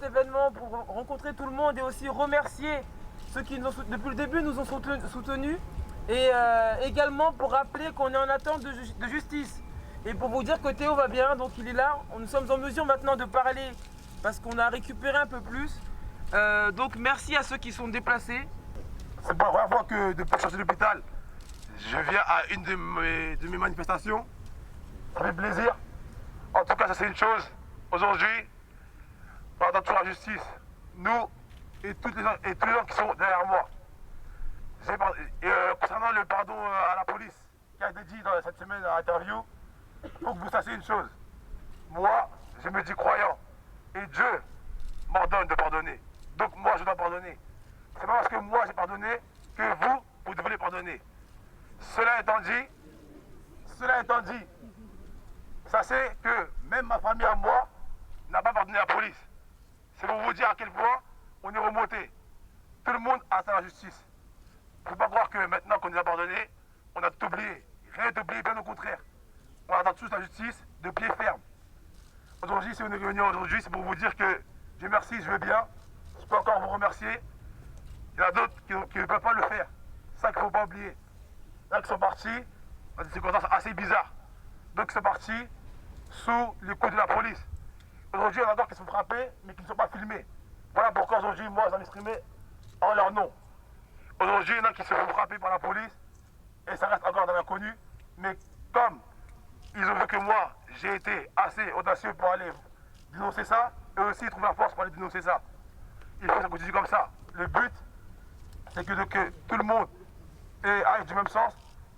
événement pour rencontrer tout le monde et aussi remercier ceux qui depuis le début nous ont soutenus et également pour rappeler qu'on est en attente de justice. Et pour vous dire que Théo va bien, donc il est là. Nous sommes en mesure maintenant de parler parce qu'on a récupéré un peu plus. Donc merci à ceux qui sont déplacés. C'est pas la première fois que depuis que je suis sorti de l'hôpital, je viens à une de mes manifestations. Ça fait plaisir. En tout cas, ça c'est une chose. Aujourd'hui, on attend toujours la justice. Nous et tous les gens qui sont derrière moi. Concernant le pardon à la police, qui a été dit dans cette semaine à l'interview, il faut que vous sachiez une chose. Moi, je me dis croyant. Et Dieu m'ordonne de pardonner. Donc moi, je dois pardonner. C'est pas parce que moi j'ai pardonné que vous devez les pardonner. Cela étant dit, sachez que même ma famille à moi n'a pas pardonné la police. C'est pour vous dire à quel point on est remonté. Tout le monde a sa justice. Il ne faut pas croire que maintenant qu'on nous a pardonné, on a tout oublié. Rien n'est oublié, bien au contraire. On attend tous la justice de pied ferme. Aujourd'hui, si on est réunis aujourd'hui, c'est pour vous dire que Dieu merci, je vais bien. Je peux encore vous remercier. Il y en a d'autres qui ne peuvent pas le faire. C'est ça qu'il ne faut pas oublier. Là, qui sont partis dans des circonstances assez bizarres. Donc, ils sont partis sous le coup de la police. Aujourd'hui, il y en a d'autres qui sont frappés, mais qui ne sont pas filmés. Voilà pourquoi aujourd'hui, moi, j'en ai exprimé en leur nom. Aujourd'hui, il y en a qui se font frapper par la police, et ça reste encore dans l'inconnu. Mais comme ils ont vu que moi, j'ai été assez audacieux pour aller dénoncer ça, eux aussi, ils trouvent la force pour aller dénoncer ça. Il faut que ça continue comme ça. Le but, c'est que tout le monde aille du même sens,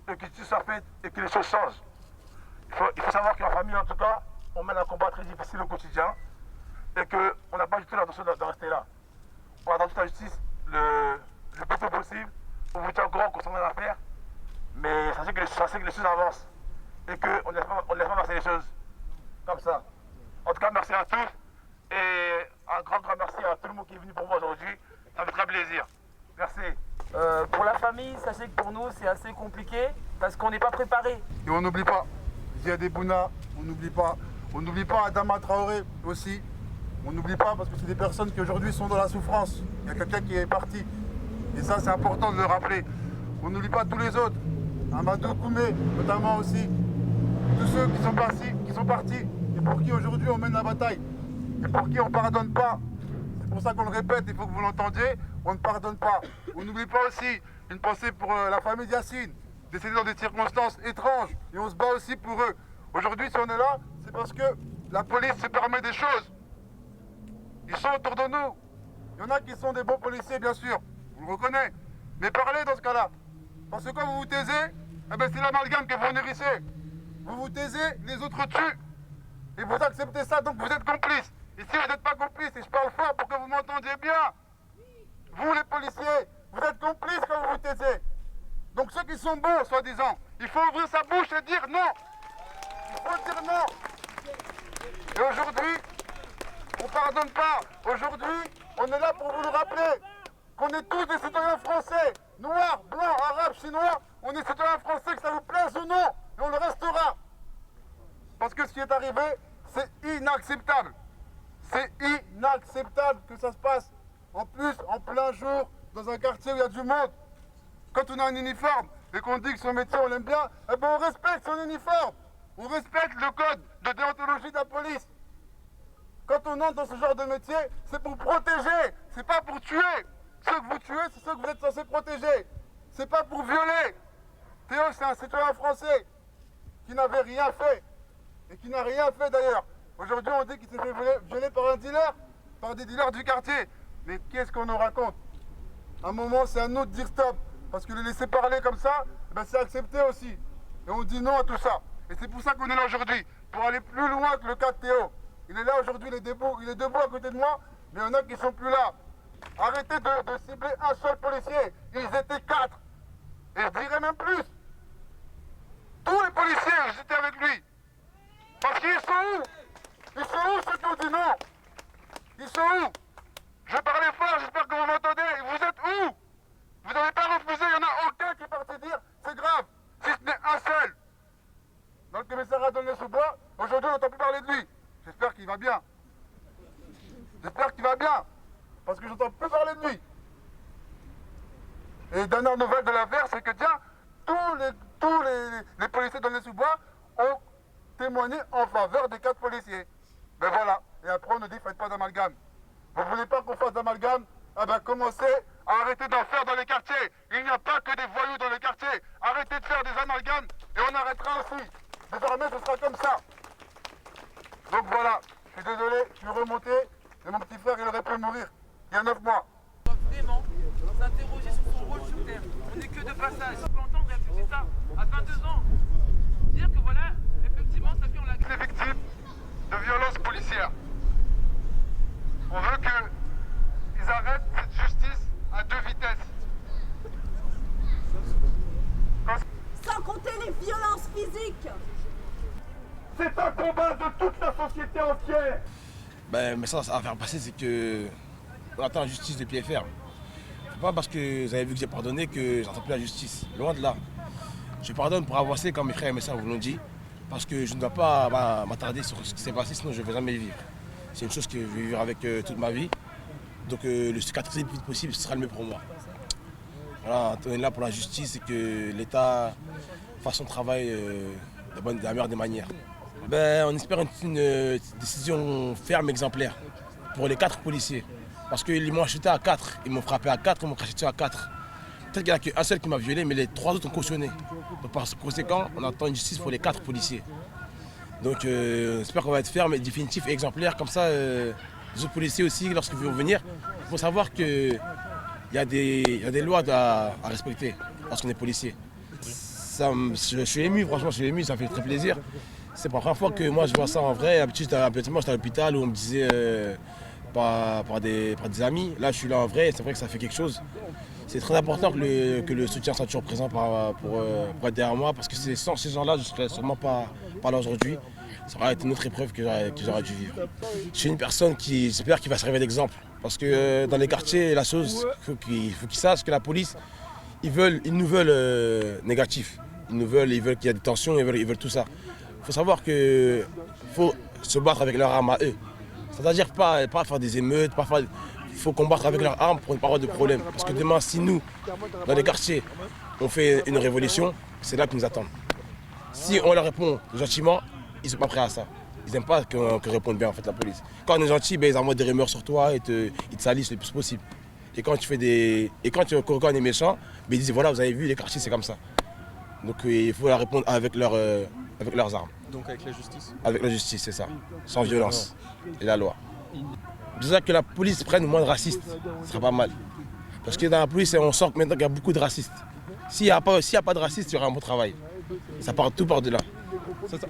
et que tout soit fait et que les choses changent. Il faut savoir qu'en famille, en tout cas, on mène un combat très difficile au quotidien et qu'on n'a pas du tout l'intention de rester là. On attend toute la justice le plus tôt possible. On vous tient au courant concernant l'affaire, mais sachez que les choses avancent et qu'on ne laisse pas passer les choses comme ça. En tout cas, merci à tous et un grand merci à tout le monde qui est venu pour moi aujourd'hui. Ça me fait très plaisir. Merci. Pour la famille, sachez que pour nous c'est assez compliqué parce qu'on n'est pas préparé. Et on n'oublie pas Ziad Bouna, on n'oublie pas. On n'oublie pas Adama Traoré aussi. On n'oublie pas parce que c'est des personnes qui aujourd'hui sont dans la souffrance. Il y a quelqu'un qui est parti. Et ça, c'est important de le rappeler. On n'oublie pas tous les autres. Amadou Koumé, notamment aussi. Tous ceux qui sont partis et pour qui aujourd'hui on mène la bataille. Et pour qui on ne pardonne pas. C'est pour ça qu'on le répète, il faut que vous l'entendiez. On ne pardonne pas. On n'oublie pas aussi une pensée pour la famille Yacine, décédée dans des circonstances étranges. Et on se bat aussi pour eux. Aujourd'hui, si on est là, c'est parce que la police se permet des choses. Ils sont autour de nous. Il y en a qui sont des bons policiers, bien sûr. On le reconnaît. Mais parlez dans ce cas-là. Parce que quand vous vous taisez, eh ben c'est l'amalgame que vous nourrissez. Vous vous taisez, les autres tuent. Et vous acceptez ça, donc vous êtes complices. Et si vous n'êtes pas complices, et je parle fort pour que vous m'entendiez bien, vous les policiers, vous êtes complices quand vous vous taisez. Donc ceux qui sont bons, soi-disant, il faut ouvrir sa bouche et dire non. Il faut dire non. Et aujourd'hui, on ne pardonne pas. Aujourd'hui, on est là pour vous le rappeler qu'on est tous des citoyens français, noirs, blancs, arabes, chinois. On est citoyens français, que ça vous plaise ou non, et on le restera. Parce que ce qui est arrivé, c'est inacceptable. C'est inacceptable que ça se passe, en plus, en plein jour, dans un quartier où il y a du monde. Quand on a un uniforme et qu'on dit que son métier, on l'aime bien, eh ben on respecte son uniforme. On respecte le code de déontologie de la police. Quand on entre dans ce genre de métier, c'est pour protéger, c'est pas pour tuer. Ceux que vous tuez, c'est ceux que vous êtes censés protéger. C'est pas pour violer. Théo, c'est un citoyen français qui n'avait rien fait. Et qui n'a rien fait d'ailleurs. Aujourd'hui, on dit qu'il s'est fait violer par un dealer, par des dealers du quartier. Mais qu'est-ce qu'on nous raconte? À un moment, c'est à nous de dire stop. Parce que le laisser parler comme ça, ben, c'est accepté aussi. Et on dit non à tout ça. Et c'est pour ça qu'on est là aujourd'hui, pour aller plus loin que le cas de Théo. Il est là aujourd'hui, il est debout à côté de moi, mais il y en a qui ne sont plus là. Arrêtez de cibler un seul policier. Ils étaient 4. Et je dirais même plus. Tous les policiers, j'étais avec lui. Parce qu'ils sont où? Ils sont où ceux qui ont dit non? Ils sont où? Je parlais fort, j'espère que vous m'entendez. Vous êtes où? Vous n'avez pas refusé, il n'y en a aucun qui est parti dire c'est grave, si ce n'est un seul. Dans le commissariat d'Aulnay-sous-Bois, aujourd'hui on n'entend plus parler de lui. J'espère qu'il va bien. J'espère qu'il va bien, parce que j'entends plus parler de lui. Et dernière nouvelle de l'affaire, c'est que tiens, tous les policiers dans les sous-bois ont témoigné en faveur des 4 policiers. Ben voilà, et après on nous dit faites pas d'amalgame. Vous voulez pas qu'on fasse d'amalgame? Ah ben commencez à arrêter d'en faire dans les quartiers. Il n'y a pas que des voyous dans les quartiers. Arrêtez de faire des amalgames et on arrêtera aussi. Désormais ce sera comme ça. Donc voilà, je suis désolé, je suis remonté, et mon petit frère il aurait pu mourir il y a 9 mois. On doit vraiment s'interroger sur son rôle sur Terre. On n'est que de passage. On peut entendre réfléchir ça à 22 ans. Dire que voilà, effectivement, ça fait on l'a. Les victimes de violences policières. On veut qu'ils arrêtent cette justice à 2 vitesses. Sans compter les violences physiques. C'est un combat de toute la société entière. Ben, mais ça à faire passer, c'est que on attend la justice de pied ferme. C'est pas parce que vous avez vu que j'ai pardonné que j'attends plus la justice. Loin de là. Je pardonne pour avancer comme mes frères et mes sœurs vous l'ont dit. Parce que je ne dois pas m'attarder sur ce qui s'est passé, sinon je ne vais jamais le vivre. C'est une chose que je vais vivre avec toute ma vie. Donc le cicatriser le plus vite possible, ce sera le mieux pour moi. Voilà, on est là pour la justice et que l'État fasse son travail de la meilleure des manières. Ben, on espère une décision ferme, exemplaire pour les 4 policiers. Parce qu'ils m'ont acheté à 4, ils m'ont frappé à 4, ils m'ont craché dessus à 4. Peut-être qu'il n'y en a qu'un seul qui m'a violé, mais les 3 autres ont cautionné. Donc par conséquent, on attend une justice pour les 4 policiers. Donc j'espère qu'on va être ferme, et définitif et exemplaire. Comme ça, les autres policiers aussi, lorsqu'ils vont venir, il faut savoir qu'il y a des lois à respecter lorsqu'on est policier. Je suis ému, franchement, je suis ému, ça fait très plaisir. C'est pas la première fois que moi je vois ça en vrai. Habituellement, j'étais à l'hôpital où on me disait par des amis. Là, je suis là en vrai et c'est vrai que ça fait quelque chose. C'est très important que le soutien soit toujours présent pour être derrière moi parce que sans ces gens-là, je ne serais sûrement pas là aujourd'hui. Ça aurait été une autre épreuve que j'aurais dû vivre. Je suis une personne qui, j'espère, qui va servir d'exemple. Parce que dans les quartiers, la chose, il faut qu'ils sachent que la police, ils nous veulent négatifs. Ils veulent qu'il y ait des tensions, ils veulent tout ça. Il faut savoir qu'il faut se battre avec leurs armes à eux. C'est-à-dire pas faire des émeutes, il faut combattre avec leurs armes pour ne pas avoir de problème. Parce que demain, si nous, dans les quartiers, on fait une révolution, c'est là qu'ils nous attendent. Si on leur répond gentiment, ils ne sont pas prêts à ça. Ils n'aiment pas qu'on réponde bien en fait la police. Quand on est gentil, ils envoient des rumeurs sur toi et ils te salissent le plus possible. Et quand on est méchant, ils disent voilà, vous avez vu, les quartiers c'est comme ça. Donc il faut leur répondre avec leurs armes. Donc avec la justice? Avec la justice, c'est ça. Sans violence. Et la loi. Déjà que la police prenne moins de racistes, ce serait pas mal. Parce que dans la police, on sent que maintenant qu'il y a beaucoup de racistes. S'il n'y a pas de racistes, il y aura un bon travail. Ça part tout par delà.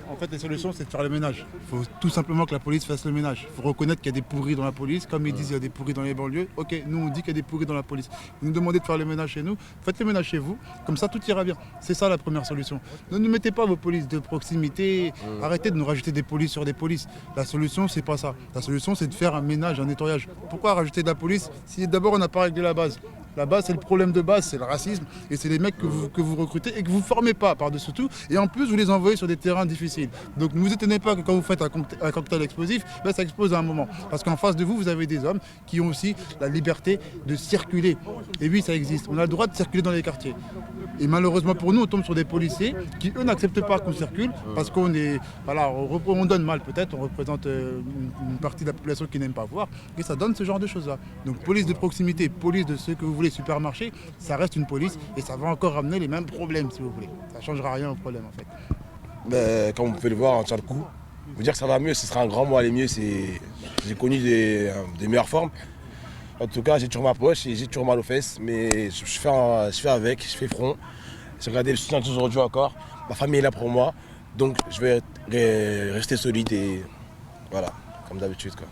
En fait, la solution, c'est de faire le ménage. Il faut tout simplement que la police fasse le ménage. Il faut reconnaître qu'il y a des pourris dans la police. Comme ils disent, il y a des pourris dans les banlieues. Ok, nous, on dit qu'il y a des pourris dans la police. Vous nous demandez de faire le ménage chez nous. Faites le ménage chez vous. Comme ça, tout ira bien. C'est ça la première solution. Ne nous mettez pas vos polices de proximité. Arrêtez de nous rajouter des polices sur des polices. La solution, c'est pas ça. La solution, c'est de faire un ménage, un nettoyage. Pourquoi rajouter de la police si d'abord on n'a pas réglé la base? La base, c'est le problème de base, c'est le racisme. Et c'est les mecs que vous recrutez et que vous ne formez pas par-dessus tout. Et en plus, vous les envoyez sur des terrains difficiles. Donc ne vous étonnez pas que quand vous faites un cocktail explosif, ça explose à un moment. Parce qu'en face de vous, vous avez des hommes qui ont aussi la liberté de circuler. Et oui, ça existe. On a le droit de circuler dans les quartiers. Et malheureusement pour nous, on tombe sur des policiers qui, eux, n'acceptent pas qu'on circule parce qu'on est, voilà, on donne mal peut-être, on représente une partie de la population qui n'aime pas voir. Et ça donne ce genre de choses-là. Donc police de proximité, police de ce que vous voulez, supermarché, ça reste une police et ça va encore ramener les mêmes problèmes si vous voulez. Ça ne changera rien au problème en fait. Ben, comme vous pouvez le voir, on tient le coup. Vous dire que ça va mieux, ce sera un grand mot, aller mieux. J'ai connu des meilleures formes. En tout cas, j'ai toujours ma poche et j'ai toujours mal aux fesses, mais je fais avec, je fais front. J'ai regardé le soutien aujourd'hui encore. Ma famille est là pour moi, donc je vais rester solide et voilà, comme d'habitude, quoi.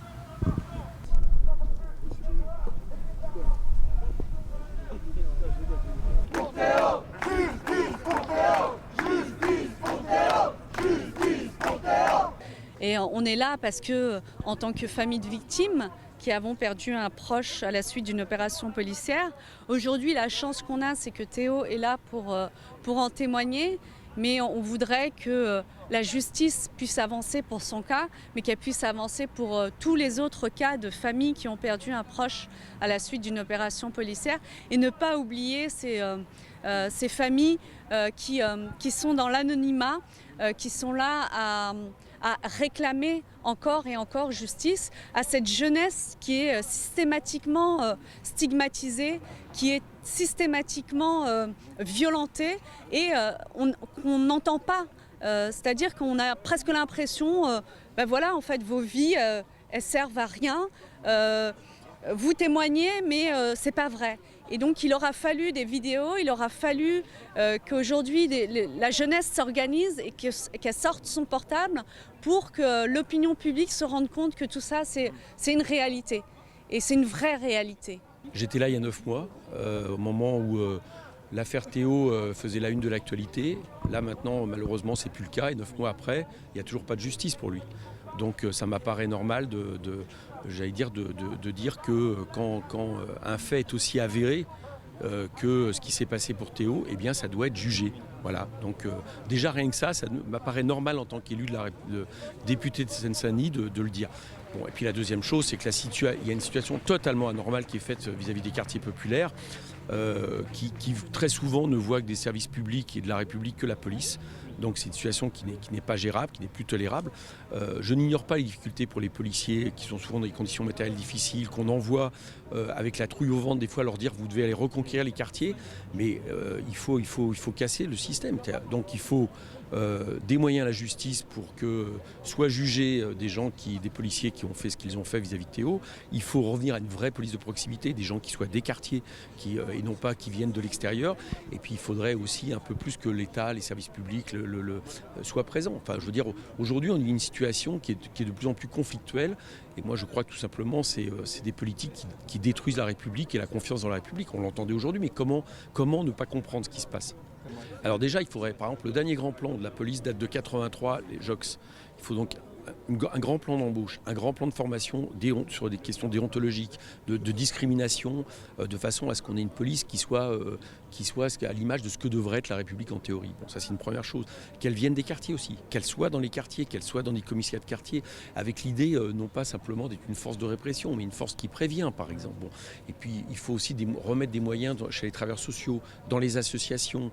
Et on est là parce que, en tant que famille de victimes, qui avons perdu un proche à la suite d'une opération policière, aujourd'hui, la chance qu'on a, c'est que Théo est là pour en témoigner mais on voudrait que la justice puisse avancer pour son cas, mais qu'elle puisse avancer pour tous les autres cas de familles qui ont perdu un proche à la suite d'une opération policière, et ne pas oublier ces familles qui sont dans l'anonymat, qui sont là à réclamer encore et encore justice à cette jeunesse qui est systématiquement stigmatisée, qui est systématiquement violentée et qu'on n'entend pas. C'est-à-dire qu'on a presque l'impression, ben voilà, en fait, vos vies, elles servent à rien. Vous témoignez, mais c'est pas vrai. Et donc il aura fallu des vidéos, il aura fallu qu'aujourd'hui la jeunesse s'organise et qu'elle sorte son portable pour que l'opinion publique se rende compte que tout ça c'est une réalité. Et c'est une vraie réalité. J'étais là il y a 9 mois, au moment où l'affaire Théo faisait la une de l'actualité. Là maintenant, malheureusement, c'est plus le cas. Et 9 mois après, il n'y a toujours pas de justice pour lui. Donc ça m'apparaît normal de dire que quand un fait est aussi avéré que ce qui s'est passé pour Théo, eh bien ça doit être jugé. Voilà. Donc déjà rien que ça m'apparaît normal en tant qu'élu de député de Seine-Saint-Denis de le dire. Bon, et puis la deuxième chose, c'est que il y a une situation totalement anormale qui est faite vis-à-vis des quartiers populaires, qui très souvent ne voient que des services publics et de la République que la police. Donc c'est une situation qui n'est pas gérable, qui n'est plus tolérable. Je n'ignore pas les difficultés pour les policiers qui sont souvent dans des conditions matérielles difficiles, qu'on envoie avec la trouille au ventre des fois leur dire vous devez aller reconquérir les quartiers, mais il faut casser le système. Donc il faut des moyens à la justice pour que soient jugés des policiers qui ont fait ce qu'ils ont fait vis-à-vis de Théo. Il faut revenir à une vraie police de proximité, des gens qui soient des quartiers et non pas qui viennent de l'extérieur. Et puis il faudrait aussi un peu plus que l'État, les services publics soient présents. Enfin, je veux dire, aujourd'hui on a une situation qui est de plus en plus conflictuelle. Et moi je crois que tout simplement c'est des politiques qui détruisent la République et la confiance dans la République. On l'entendait aujourd'hui, mais comment ne pas comprendre ce qui se passe ? Alors déjà, il faudrait, par exemple, le dernier grand plan de la police date de 83, les JOX. Il faut donc un grand plan d'embauche, un grand plan de formation sur des questions déontologiques, de discrimination, de façon à ce qu'on ait une police qui soit à l'image de ce que devrait être la République en théorie. Bon, ça c'est une première chose. Qu'elle vienne des quartiers aussi, qu'elle soit dans les quartiers, qu'elle soit dans des commissariats de quartier, avec l'idée non pas simplement d'être une force de répression, mais une force qui prévient, par exemple. Bon. Et puis il faut aussi remettre des moyens chez les travailleurs sociaux, dans les associations,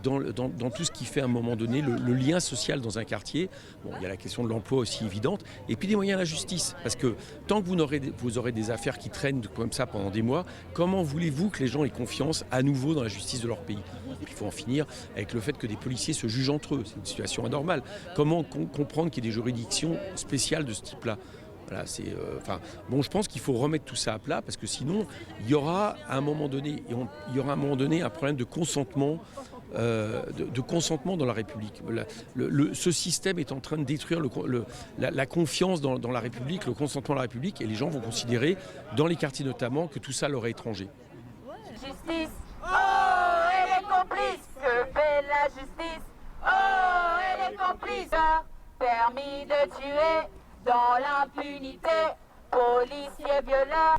dans tout ce qui fait à un moment donné le lien social dans un quartier. Bon, il y a la question de l'emploi aussi évidente, et puis des moyens à la justice, parce que tant que vous aurez des affaires qui traînent comme ça pendant des mois, comment voulez-vous que les gens aient confiance à nouveau dans la justice de leur pays ? Il faut en finir avec le fait que des policiers se jugent entre eux, c'est une situation anormale. Comment comprendre qu'il y ait des juridictions spéciales de ce type-là ? Voilà, je pense qu'il faut remettre tout ça à plat, parce que sinon il y aura à un moment donné un problème de consentement. De consentement dans la République. Ce système est en train de détruire la confiance dans la République, le consentement à la République, et les gens vont considérer, dans les quartiers notamment, que tout ça leur est étranger. Justice, oh, elle est complice, que fait la justice, oh, elle est complice, permis de tuer dans l'impunité, policiers violents.